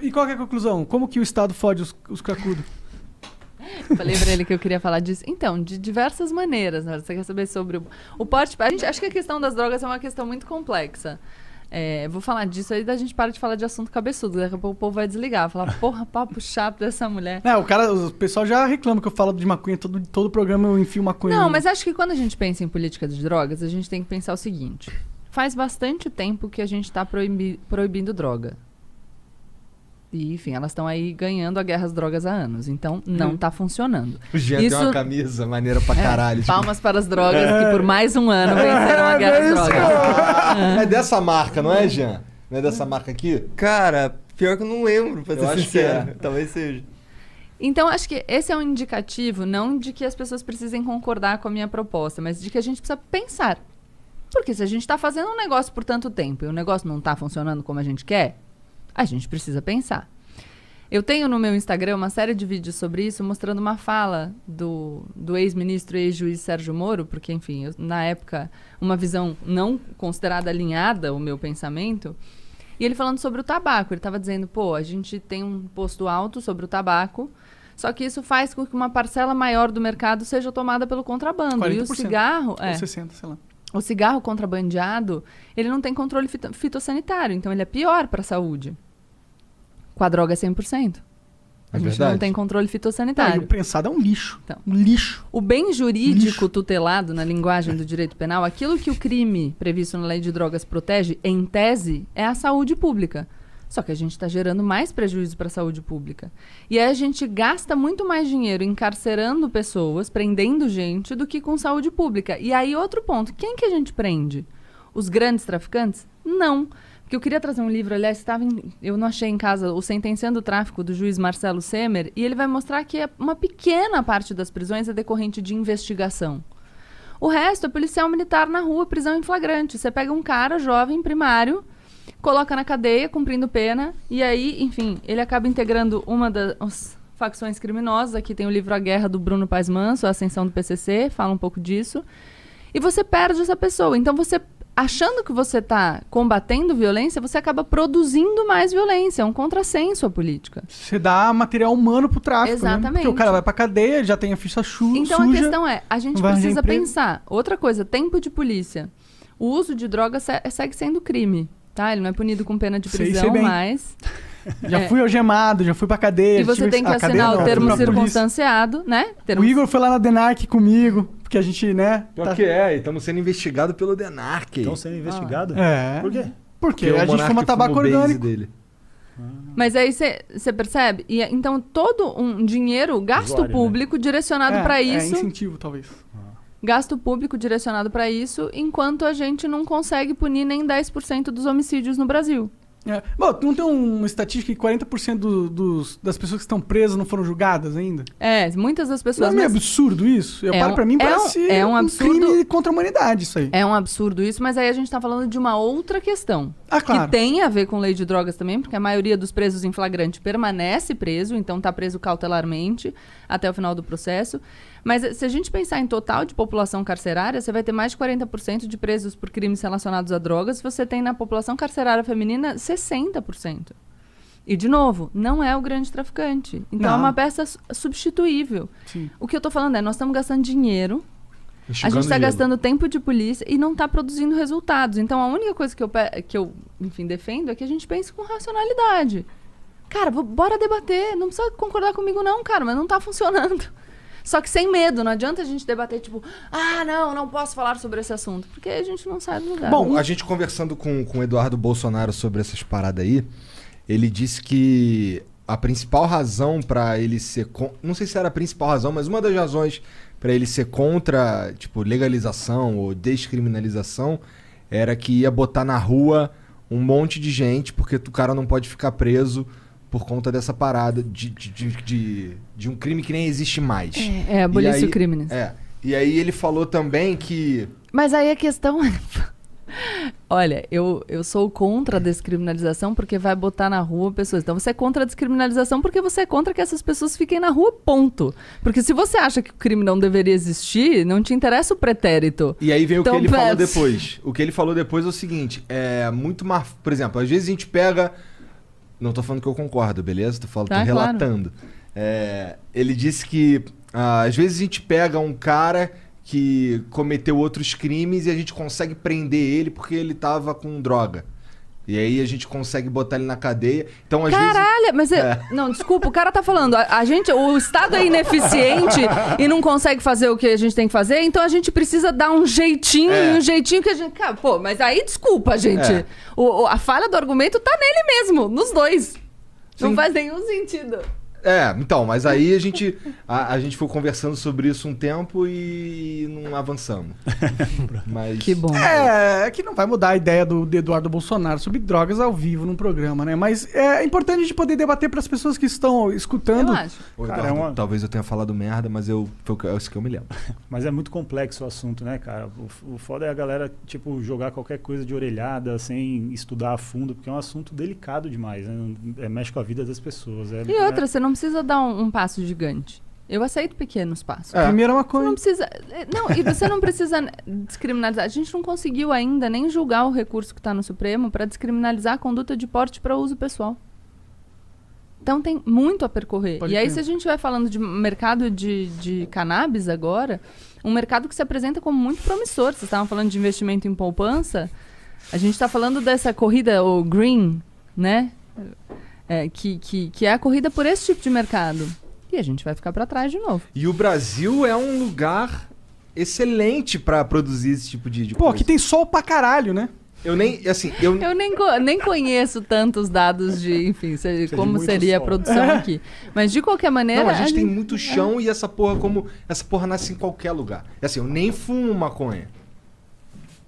E qual que é a conclusão? Como que o Estado fode os cracudos? Falei pra ele que eu queria falar disso. Então, de diversas maneiras, né? Você quer saber sobre o porte... A gente acha que a questão das drogas é uma questão muito complexa. Vou falar disso aí, da gente para de falar de assunto cabeçudo. Daqui a pouco o povo vai desligar. Falar, porra, papo chato dessa mulher. O pessoal já reclama que eu falo de maconha. Todo programa eu enfio maconha. Não, mas acho que quando a gente pensa em política de drogas, a gente tem que pensar o seguinte. Faz bastante tempo que a gente tá proibindo droga. E, enfim, elas estão aí ganhando a guerra às drogas há anos. Então, não tá funcionando. O Jean tem uma camisa maneira pra caralho. Palmas para as drogas que por mais um ano venceram a guerra às drogas. É dessa marca, não é, Jean? Não é dessa marca aqui? Cara, pior que eu não lembro, pra ser sincero. Talvez seja. Então, acho que esse é um indicativo, não de que as pessoas precisem concordar com a minha proposta, mas de que a gente precisa pensar. Porque se a gente está fazendo um negócio por tanto tempo e o negócio não está funcionando como a gente quer, a gente precisa pensar. Eu tenho no meu Instagram uma série de vídeos sobre isso, mostrando uma fala do ex-ministro e ex-juiz Sérgio Moro, porque, enfim, na época, uma visão não considerada alinhada ao meu pensamento, e ele falando sobre o tabaco. Ele estava dizendo, a gente tem um imposto alto sobre o tabaco, só que isso faz com que uma parcela maior do mercado seja tomada pelo contrabando. 40%, e o cigarro... ou 60%, sei lá. O cigarro contrabandeado, ele não tem controle fitossanitário, então ele é pior para a saúde. Com a droga é 100%. A gente não tem controle fitossanitário. E o prensado é um lixo. Então, um lixo. O bem jurídico tutelado na linguagem do direito penal, aquilo que o crime previsto na lei de drogas protege, em tese, é a saúde pública. Só que a gente está gerando mais prejuízo para a saúde pública. E aí a gente gasta muito mais dinheiro encarcerando pessoas, prendendo gente, do que com saúde pública. E aí outro ponto, quem que a gente prende? Os grandes traficantes? Não. Porque eu queria trazer um livro, aliás, eu não achei em casa, o Sentenciando o Tráfico, do juiz Marcelo Semer, e ele vai mostrar que uma pequena parte das prisões é decorrente de investigação. O resto é policial militar na rua, prisão em flagrante. Você pega um cara jovem, primário, coloca na cadeia, cumprindo pena, e aí, enfim, ele acaba integrando uma das facções criminosas. Aqui tem o livro A Guerra, do Bruno Paes Manso, A Ascensão do PCC, fala um pouco disso. E você perde essa pessoa. Então, você, achando que você está combatendo violência, você acaba produzindo mais violência. É um contrassenso à política. Você dá material humano pro tráfico, exatamente. Né? Porque o cara vai pra cadeia, já tem a ficha suja. Então, a questão é, a gente precisa pensar. Outra coisa, tempo de polícia. O uso de drogas segue sendo crime. Tá? Ele não é punido com pena de prisão, mas... Já fui algemado, já fui pra cadeia. E você tem que assinar o termo circunstanciado, né? O Igor foi lá na DENARC comigo, porque a gente, né... Pior que e estamos sendo investigados pelo DENARC. Estão sendo investigados? Por quê? Porque a gente fuma tabaco orgânico. Dele. Mas aí você percebe? E, então, todo um dinheiro, gasto público, né? Direcionado para isso... É incentivo, talvez. Gasto público direcionado para isso, enquanto a gente não consegue punir nem 10% dos homicídios no Brasil. Bom, não tem uma estatística que 40% das pessoas que estão presas não foram julgadas ainda? Muitas das pessoas... Não é meio absurdo isso? Pra mim parece um absurdo, crime contra a humanidade isso aí. É um absurdo isso, mas aí a gente tá falando de uma outra questão. Claro. Que tem a ver com lei de drogas também, porque a maioria dos presos em flagrante permanece preso, então tá preso cautelarmente até o final do processo. Mas se a gente pensar em total de população carcerária, você vai ter mais de 40% de presos por crimes relacionados a drogas. Você tem na população carcerária feminina 60%. E, de novo, não é o grande traficante. Então, é uma peça substituível. Sim. O que eu tô falando é, nós estamos gastando dinheiro, a gente está gastando tempo de polícia e não está produzindo resultados. Então, a única coisa que eu enfim, defendo é que a gente pense com racionalidade. Cara, bora debater. Não precisa concordar comigo não, cara, mas não tá funcionando. Só que sem medo, não adianta a gente debater, tipo, não posso falar sobre esse assunto, porque a gente não sai do lugar. Bom, a gente conversando com o Eduardo Bolsonaro sobre essas paradas aí, ele disse que a principal razão pra ele ser... Não sei se era a principal razão, mas uma das razões pra ele ser contra, tipo, legalização ou descriminalização era que ia botar na rua um monte de gente, porque o cara não pode ficar preso por conta dessa parada de um crime que nem existe mais. Abolicio crimes. E aí ele falou também que... Mas aí a questão é... Olha, eu sou contra a descriminalização porque vai botar na rua pessoas. Então você é contra a descriminalização porque você é contra que essas pessoas fiquem na rua, ponto. Porque se você acha que o crime não deveria existir, não te interessa o pretérito. E aí vem o que ele falou depois. O que ele falou depois é o seguinte, é muito mais... Por exemplo, às vezes a gente pega... Não tô falando que eu concordo, beleza? Tô Tá, relatando. Ele disse que às vezes a gente pega um cara que cometeu outros crimes e a gente consegue prender ele porque ele tava com droga. E aí a gente consegue botar ele na cadeia. Então, às Caralho, vezes... mas... Não, desculpa, o cara tá falando, o Estado é ineficiente e não consegue fazer o que a gente tem que fazer, então a gente precisa dar um jeitinho, um jeitinho que a gente... Cara, pô, mas aí desculpa, gente. A falha do argumento tá nele mesmo, nos dois. Não faz nenhum sentido. Então, mas aí a gente foi conversando sobre isso um tempo e não avançamos. Mas... Que bom. É que não vai mudar a ideia do Eduardo Bolsonaro sobre drogas ao vivo num programa, né? Mas é importante a gente poder debater para as pessoas que estão escutando. Eu acho. Ô, Eduardo, talvez eu tenha falado merda, mas é isso que eu me lembro. Mas é muito complexo o assunto, né, cara? O foda é a galera, tipo, jogar qualquer coisa de orelhada sem estudar a fundo, porque é um assunto delicado demais, né? Mexe com a vida das pessoas. E outra, você não precisa dar um passo gigante. Eu aceito pequenos passos. Primeiro é uma Você coisa. não precisa... Não, e você não precisa descriminalizar. A gente não conseguiu ainda nem julgar o recurso que está no Supremo para descriminalizar a conduta de porte para uso pessoal. Então tem muito a percorrer. Pode e aí, crer. se a gente vai falando de mercado de cannabis agora, um mercado que se apresenta como muito promissor. Vocês estavam falando de investimento em poupança. A gente está falando dessa corrida, o green, né? Que é a corrida por esse tipo de mercado. E a gente vai ficar para trás de novo. E o Brasil é um lugar excelente pra produzir esse tipo de Pô, coisa. aqui tem sol pra caralho, né? Eu nem Nem conheço tantos dados de, enfim, como muito seria a sol. produção aqui. Mas de qualquer maneira... Não, a gente tem muito chão e essa porra nasce em qualquer lugar. Assim, eu nem fumo maconha.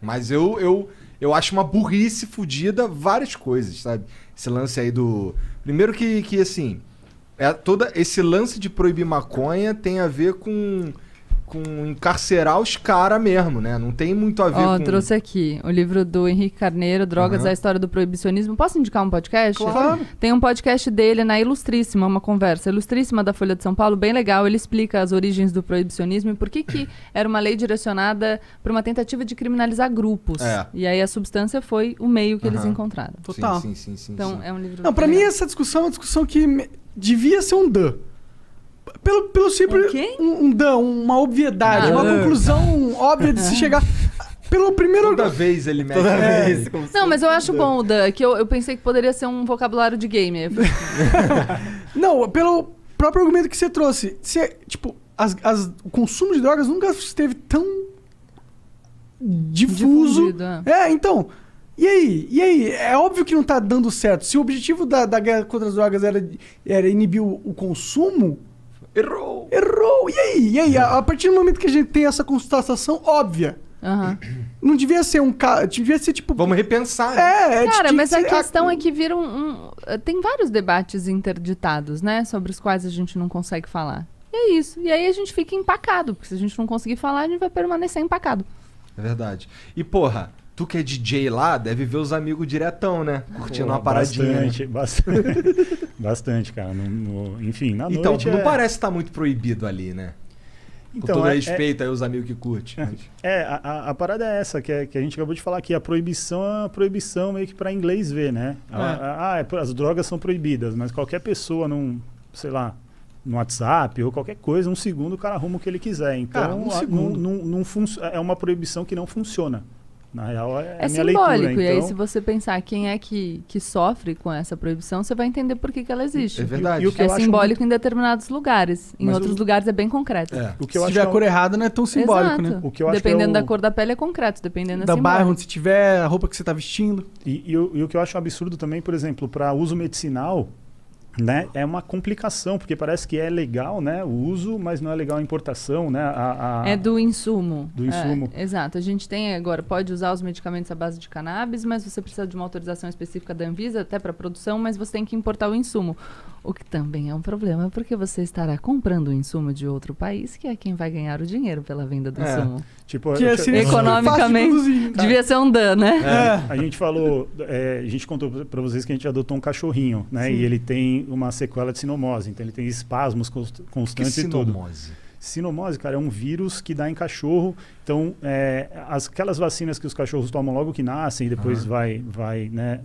Mas eu acho uma burrice fudida várias coisas, sabe? Esse lance aí do... Primeiro que assim, todo esse lance de proibir maconha tem a ver com encarcerar os caras mesmo, né? Não tem muito a ver com... trouxe aqui o livro do Henrique Carneiro, Drogas, a História do Proibicionismo. Posso indicar um podcast? Claro. Tem um podcast dele na Ilustríssima, uma conversa. Ilustríssima da Folha de São Paulo, bem legal. Ele explica as origens do proibicionismo e por que era uma lei direcionada para uma tentativa de criminalizar grupos. E aí a substância foi o meio que eles encontraram. Total. Sim. Então é um livro... Não, pra mim essa discussão é uma discussão que devia ser um DAN. Pelo simples... Um quê? Um DAN, uma obviedade, uma conclusão óbvia de se chegar... Pelo primeiro... Toda vez ele mete... vez, como Não, mas eu acho bom o Dan, que eu pensei que poderia ser um vocabulário de gamer. Não, pelo próprio argumento que você trouxe. Tipo, o consumo de drogas nunca esteve tão difuso. Difundido, Então... E aí? É óbvio que não tá dando certo. Se o objetivo da guerra contra as drogas era inibir o consumo... Errou! E aí? A partir do momento que a gente tem essa constatação óbvia, não devia ser devia ser tipo... Vamos repensar, né? Cara, tinha mas que a ser- questão é que vira tem vários debates interditados, né? Sobre os quais a gente não consegue falar. E é isso. E aí a gente fica empacado, porque se a gente não conseguir falar, a gente vai permanecer empacado. É verdade. E, porra, tu que é DJ lá, deve ver os amigos diretão, né? Curtindo uma paradinha. Bastante, cara. Enfim, na Então, noite... não parece estar muito proibido ali, né? Com Então, todo respeito aí os amigos que curtem. mas- A parada é essa, que a gente acabou de falar aqui. A proibição é uma proibição meio que para inglês ver, né? As drogas são proibidas, mas qualquer pessoa sei lá, no WhatsApp ou qualquer coisa, um segundo o cara arruma o que ele quiser. Então, Cara, um segundo. é uma proibição que não funciona. Na real, é a minha simbólico. leitura. E aí, Então, se você pensar quem é que sofre com essa proibição, você vai entender por que ela existe. É verdade. E o que eu É acho simbólico em determinados lugares. Em Mas outros lugares é bem concreto. o que Se eu tiver acho a cor errada, não é tão simbólico, Exato. né? O que eu acho que é Dependendo o- da cor da pele é concreto, dependendo Da é bairro simbólico. onde você tiver, a roupa que você tá vestindo. E o que eu acho absurdo também, por exemplo, para uso medicinal, né, é uma complicação, porque parece que é legal, né, o uso, mas não é legal a importação, né? É do insumo. Do insumo. Exato. A gente tem agora, pode usar os medicamentos à base de cannabis, mas você precisa de uma autorização específica da Anvisa, até para produção, mas você tem que importar o insumo. O que também é um problema, porque você estará comprando o insumo de outro país, que é quem vai ganhar o dinheiro pela venda do insumo. Tipo, Que assim, Economicamente, fácil de produzir. devia ser um dan, né? a gente falou, a gente contou para vocês que a gente adotou um cachorrinho, né? E ele tem uma sequela de sinomose, então ele tem espasmos Que constantes e tudo. sinomose? Sinomose, cara, é um vírus que dá em cachorro. Então, aquelas vacinas que os cachorros tomam logo que nascem e depois vai né,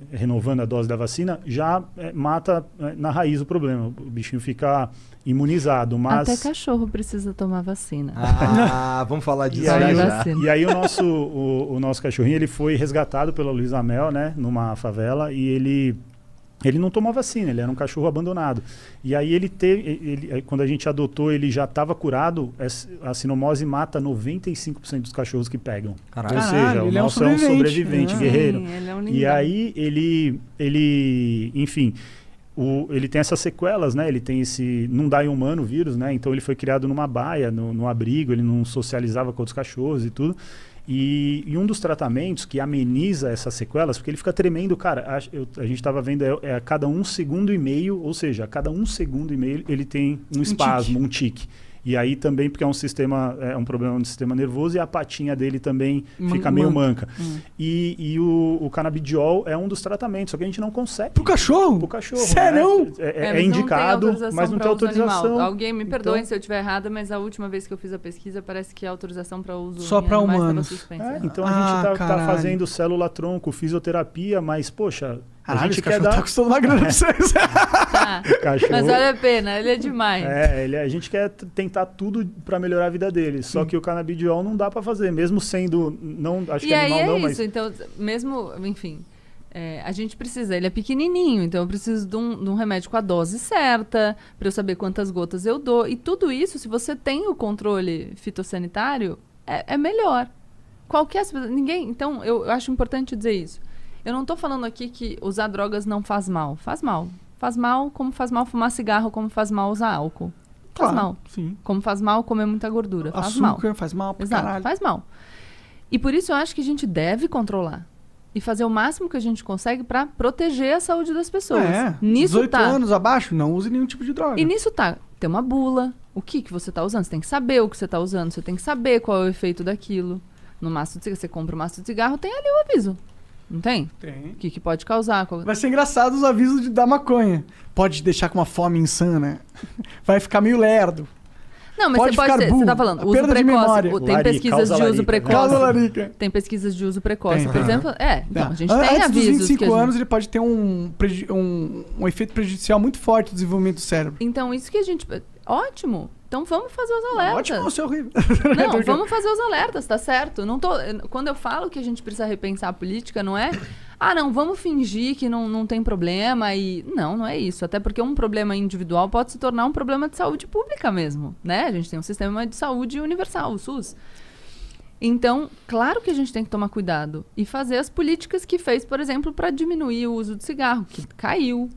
renovando a dose da vacina, já mata na raiz o problema. O bichinho fica imunizado, mas... Até cachorro precisa tomar vacina. Vamos falar disso E aí, já. e aí o nosso cachorrinho, ele foi resgatado pela Luísa Mel, né, numa favela, e ele não tomou vacina, ele era um cachorro abandonado. E aí quando a gente adotou, ele já estava curado. A sinomose mata 95% dos cachorros que pegam. Caralho. Ou seja, o ele é um nosso é um sobrevivente, Sim, guerreiro. ele é um E lindão. aí enfim, ele tem essas sequelas, né? Ele tem esse não dá em humano vírus, né? Então ele foi criado numa baia, no abrigo, ele não socializava com outros cachorros e tudo. E um dos tratamentos que ameniza essas sequelas, porque ele fica tremendo, cara, a gente estava vendo, a cada 1,5 segundo, ou seja, a cada 1,5 segundo ele tem um espasmo, um tique. E aí também, porque é um problema do sistema nervoso, e a patinha dele também fica meio manca. E o canabidiol é um dos tratamentos, só que a gente não consegue. Pro cachorro? Pro cachorro. Sério? Né? É indicado, mas não tem autorização. Alguém me perdoe Então, se eu estiver errada, mas a última vez que eu fiz a pesquisa, parece que a autorização para uso Só em pra animais estava humanos. suspensa. então a gente tá caralho. fazendo célula-tronco, fisioterapia, mas, poxa, a Caralho, gente esse quer cachorro tá dar... custando uma grana pra vocês. Tá. Cachorro. Mas vale a pena, ele é demais. A gente quer tentar tudo para melhorar a vida dele. Só que o canabidiol não dá para fazer, mesmo sendo não acho E que aí animal é não, isso, mas então, mesmo, enfim, a gente precisa, ele é pequenininho, então eu preciso de um remédio com a dose certa, para eu saber quantas gotas eu dou. E tudo isso, se você tem o controle fitossanitário, é melhor. Ninguém, então eu acho importante dizer isso. Eu não estou falando aqui que usar drogas não faz mal. Faz mal. Faz mal como faz mal fumar cigarro, como faz mal usar álcool. Faz mal. Sim. Como faz mal comer muita gordura. Faz mal. Açúcar faz mal pra Exato, caralho. faz mal. E por isso eu acho que a gente deve controlar. E fazer o máximo que a gente consegue para proteger a saúde das pessoas. Nisso 18 tá. anos abaixo, não use nenhum tipo de droga. E nisso tá. Tem uma bula. O que você tá usando? Você tem que saber o que você tá usando. Você tem que saber qual é o efeito daquilo. No maço de cigarro, você compra um maço de cigarro, tem ali o aviso. Não tem? Tem. O que pode causar? Vai ser engraçado os avisos da maconha. Pode te deixar com uma fome insana. Vai ficar meio lerdo. Não, mas Pode você pode ficar ser. burro. Você tá falando, A uso perda de precoce. memória. Tem Larica, pesquisas causa de uso larica. precoce. Causa larica. Tem pesquisas de uso precoce. Tem. Por exemplo, então, a gente tem Antes dos avisos. 25 que a gente- anos, ele pode ter um efeito prejudicial muito forte no desenvolvimento do cérebro. Então, isso que a gente... Ótimo. Então, vamos fazer os alertas. Ótimo, isso é horrível. Não, vamos fazer os alertas, tá certo? Quando eu falo que a gente precisa repensar a política, não é... não, vamos fingir que não tem problema e... Não é isso. Até porque um problema individual pode se tornar um problema de saúde pública mesmo, né? A gente tem um sistema de saúde universal, o SUS. Então, claro que a gente tem que tomar cuidado e fazer as políticas que fez, por exemplo, para diminuir o uso de cigarro, que caiu.